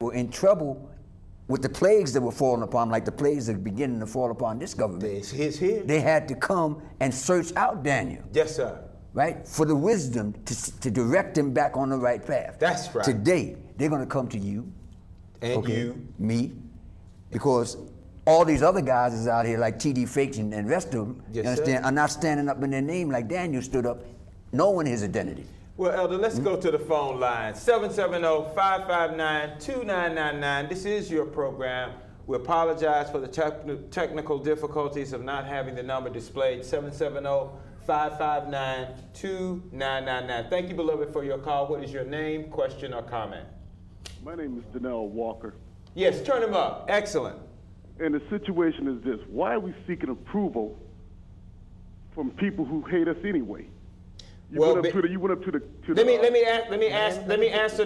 were in trouble with the plagues that were falling upon, like the plagues that are beginning to fall upon this government. It's here. They had to come and search out Daniel. Yes, sir. Right? For the wisdom to direct them back on the right path. That's right. Today, they're going to come to you. And you. Me. Because all these other guys is out here like pt.5 and the rest of them, yes, you understand, are not standing up in their name like Daniel stood up, knowing his identity. Well, Elder, let's go to the phone line. 770-559-2999. This is your program. We apologize for the technical difficulties of not having the number displayed. 770-559-2999. Thank you, beloved, for your call. What is your name, question, or comment? My name is Danell Walker. Yes, turn him up. Excellent. And the situation is this: why are we seeking approval from people who hate us anyway? You went up to the. Let me answer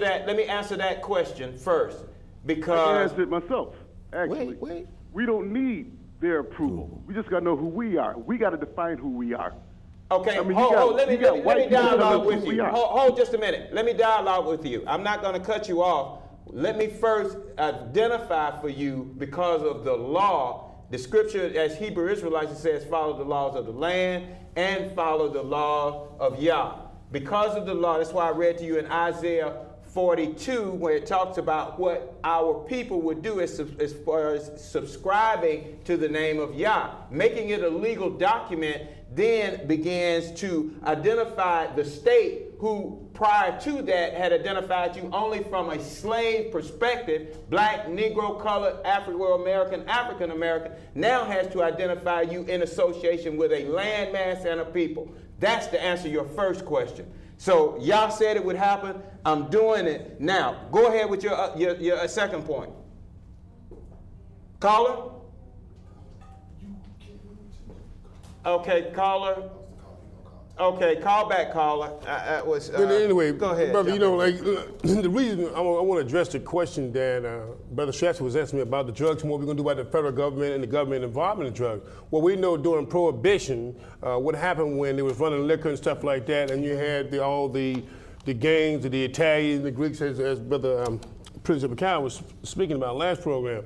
that question first, because I can answer it myself. Actually, wait. We don't need their approval. We just got to know who we are. We got to define who we are. Okay, let me dialogue with you. Hold just a minute. Let me dialogue with you. I'm not going to cut you off. Let me first identify for you, because of the law, the scripture, as Hebrew Israelites, it says, follow the laws of the land and follow the law of Yah. Because of the law, that's why I read to you in Isaiah 42, where it talks about what our people would do as far as subscribing to the name of Yah. Making it a legal document then begins to identify the state who prior to that had identified you only from a slave perspective, black, Negro, colored, Afro-American, African-American, now has to identify you in association with a landmass and a people. That's to answer your first question. So y'all said it would happen. I'm doing it now. Go ahead with your second point. Caller? Okay, caller. Okay, call back, caller. But anyway, go ahead, brother, you know, like the reason I want to address the question that Brother Shatzer was asking me about the drugs and what we're going to do about the federal government and the government involvement in drugs. Well, we know during Prohibition, what happened when they was running liquor and stuff like that, and you had all the gangs, the Italians, the Greeks, as Brother Prince Cal was speaking about last program,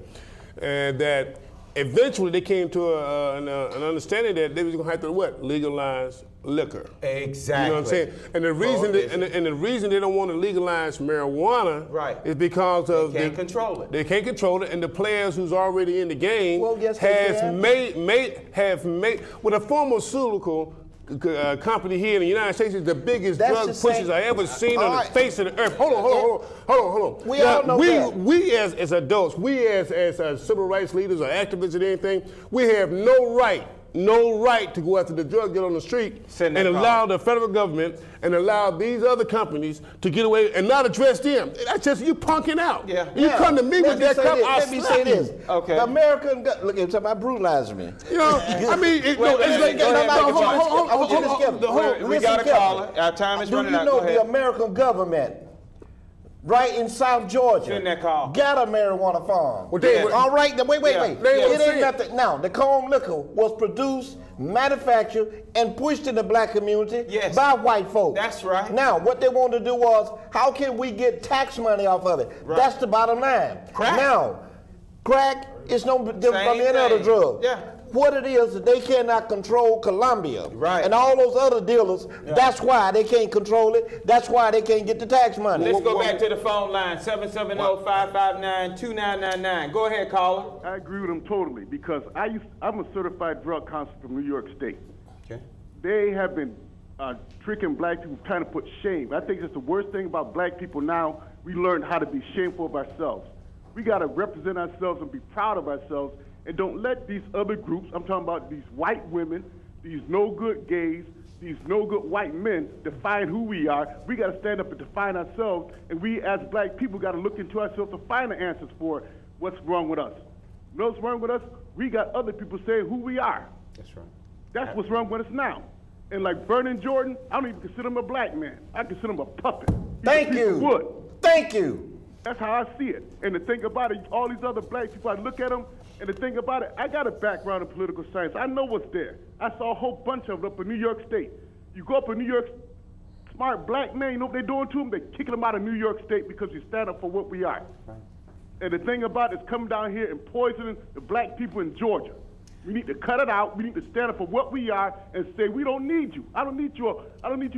and that eventually they came to an understanding that they was going to have to legalize liquor. Exactly. You know what I'm saying? And the reason the reason they don't want to legalize marijuana is because of they can't control it. They can't control it, and the players who's already in the game have made with a pharmaceutical company here in the United States is the biggest drug pushers I ever seen on the face of the earth. Hold on. We all know that. We as adults, we as civil rights leaders or activists and anything, we have no right to go after the drug dealer on the street and allow the federal government and allow these other companies to get away and not address them. That's just you punking out. You come to me with that cup, let me say this. Okay. The American, look, you're talking about brutalizing me. You know, I mean, it's like, I want you to skip. We got a caller. Our time is running out. Do you know the American government, right in South Georgia, got a marijuana farm? All right, wait. It ain't nothing. Now, the corn liquor was produced, manufactured, and pushed in the black community by white folks. That's right. Now, what they wanted to do was, how can we get tax money off of it? Right. That's the bottom line. Crack. Now, crack is no different from any other drug. Yeah. What it is that they cannot control Colombia. Right. And all those other dealers, that's why they can't control it. That's why they can't get the tax money. Let's go back to the phone line, 770-559-2999. Go ahead, caller. I agree with them totally, because I'm a certified drug counselor from New York State. Okay. They have been tricking black people, trying to put shame. I think that's the worst thing about black people now. We learned how to be shameful of ourselves. We got to represent ourselves and be proud of ourselves, and don't let these other groups, I'm talking about these white women, these no-good gays, these no-good white men, define who we are. We got to stand up and define ourselves, and we as black people got to look into ourselves to find the answers for what's wrong with us. You know what's wrong with us? We got other people saying who we are. That's right. That's what's wrong with us now. And like Vernon Jordan, I don't even consider him a black man. I consider him a puppet. Thank you. Thank you. That's how I see it. And the thing about it, all these other black people, I look at them, and the thing about it, I got a background in political science. I know what's there. I saw a whole bunch of it up in New York State. You go up in New York, smart black man, you know what they're doing to them? They're kicking them out of New York State because we stand up for what we are. Right. And the thing about it is coming down here and poisoning the black people in Georgia. We need to cut it out. We need to stand up for what we are and say we don't need you. I don't need you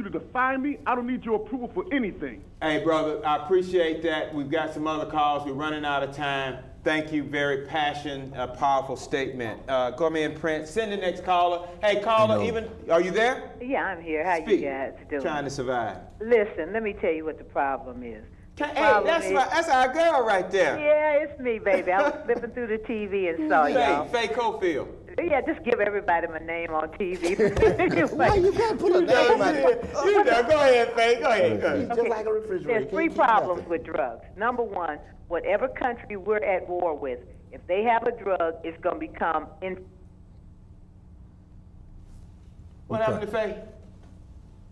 to define me. I don't need your approval for anything. Hey, brother, I appreciate that. We've got some other calls. We're running out of time. Thank you. Very passionate, powerful statement. Go ahead, Prince. Send the next caller. Hey, caller, are you there? Yeah, I'm here. How Speak. you guys doing? Trying to survive. Listen, let me tell you what the problem is. That's our girl right there. Yeah, it's me, baby. I was flipping through the TV and saw y'all. Faye Cofield. Yeah, just give everybody my name on TV. Why you can't put a name on it? Go ahead, Faye. Go ahead. Just like a refrigerator. There's three problems with drugs. Number one, whatever country we're at war with, if they have a drug, it's going to become... What happened to Faye?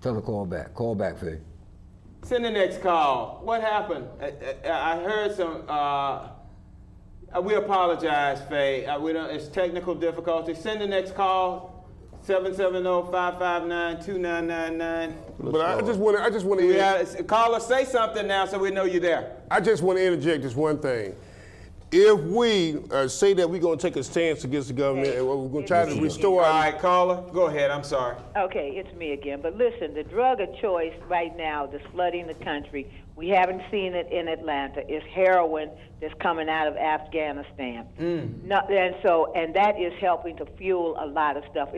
Tell her call back. Call back, Faye. Send the next call. What happened? I heard some... we apologize, Faye. It's technical difficulty. Send the next call. 770-559-2999. But I just want to... Caller, say something now so we know you're there. I just want to interject just one thing. If we say that we're going to take a stance against the government and we're going to try to restore... All right, caller, go ahead. I'm sorry. Okay, it's me again. But listen, the drug of choice right now that's flooding the country, we haven't seen it in Atlanta, is heroin that's coming out of Afghanistan. And that is helping to fuel a lot of stuff.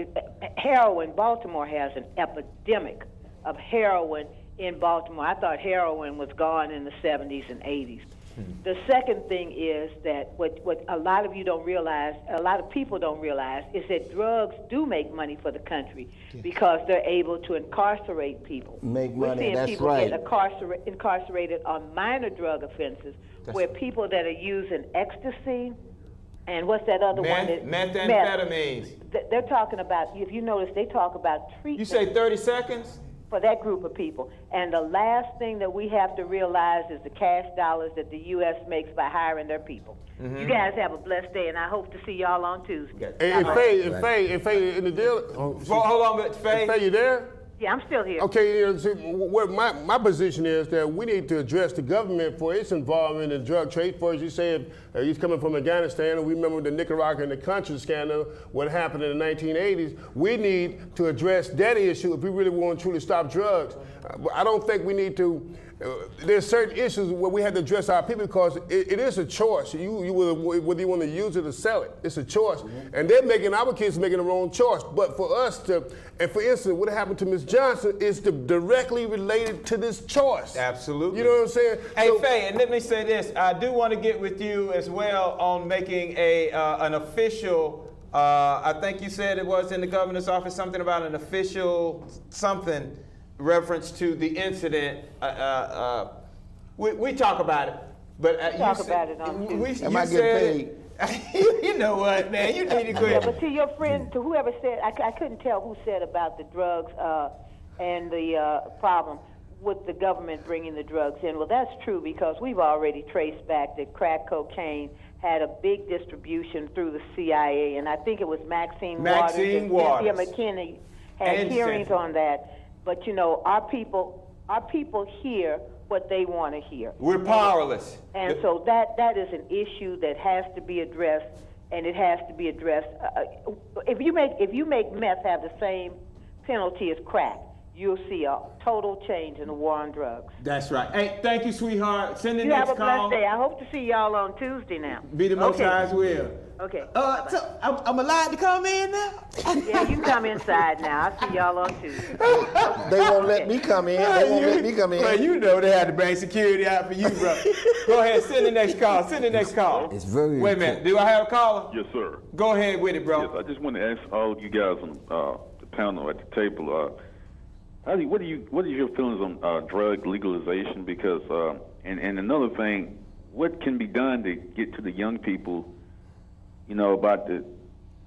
Heroin, Baltimore has an epidemic of heroin in Baltimore. I thought heroin was gone in the 70s and 80s. The second thing is that what a lot of you don't realize, a lot of people don't realize, is that drugs do make money for the country because they're able to incarcerate people. Make money, that's people right. Get incarcerated on minor drug offenses where people that are using ecstasy and what's that other one? Methamphetamines. They're talking about, if you notice, they talk about treatment. You say 30 seconds? For that group of people. And the last thing that we have to realize is the cash dollars that the U.S. makes by hiring their people. You guys have a blessed day, and I hope to see y'all on Tuesday. Hey, Faye, in the deal... Hold on, but Faye... Faye, you there? Yeah, I'm still here. Okay, what my position is that we need to address the government for its involvement in drug trade. First, you say he's coming from Afghanistan, and we remember the Nicaragua and the Contra scandal, what happened in the 1980s. We need to address that issue if we really want to truly stop drugs. I don't think we need to... there's certain issues where we have to address our people because it is a choice. Whether you want to use it or sell it, it's a choice. And our kids making the wrong choice. But for us to, and for instance, what happened to Ms. Johnson is directly related to this choice. Absolutely. You know what I'm saying? Hey, Faye, and let me say this. I do want to get with you as well on making an official, I think you said it was in the governor's office, something about an official something, reference to the incident. We talk about it, but talk about it on Tuesday. Am I getting paid? You know what, man? You need to go ahead. Yeah, but to your friend, to whoever said, I couldn't tell who said about the drugs and the problem with the government bringing the drugs in. Well, that's true because we've already traced back that crack cocaine had a big distribution through the CIA, and I think it was Maxine Waters and Cynthia McKinney had hearings on that. But you know, our people hear what they want to hear. We're powerless. And so that is an issue that has to be addressed, and it has to be addressed. If you make meth have the same penalty as crack, you'll see a total change in the war on drugs. That's right. Hey, thank you, sweetheart. Send the you next have a call. blessed day. I hope to see y'all on Tuesday now. Be the most high's will. Okay. So I'm allowed to come in now? Yeah, you can come inside now. I'll see y'all on Tuesday. They won't let me come in. They won't let me come in. Well, you know they had to bring security out for you, bro. Go ahead, send the next call. Send the next call. It's very Wait a minute. Do I have a caller? Yes, sir. Go ahead with it, bro. Yes, I just want to ask all you guys on the panel at the table, what are your feelings on drug legalization? Because and another thing, what can be done to get to the young people, you know, about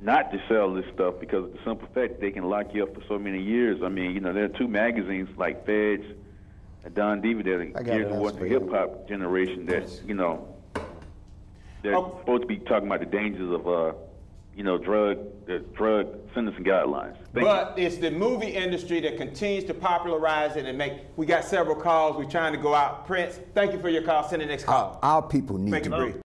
not to sell this stuff, because of the simple fact they can lock you up for so many years. I mean, you know, there are two magazines like Feds and Don Diva that are geared towards the hip hop generation that, you know, they're supposed to be talking about the dangers of you know, drug sentencing guidelines. But it's the movie industry that continues to popularize it and we got several calls. We're trying to go out. Prince, thank you for your call. Send the next call. Our people need to brief.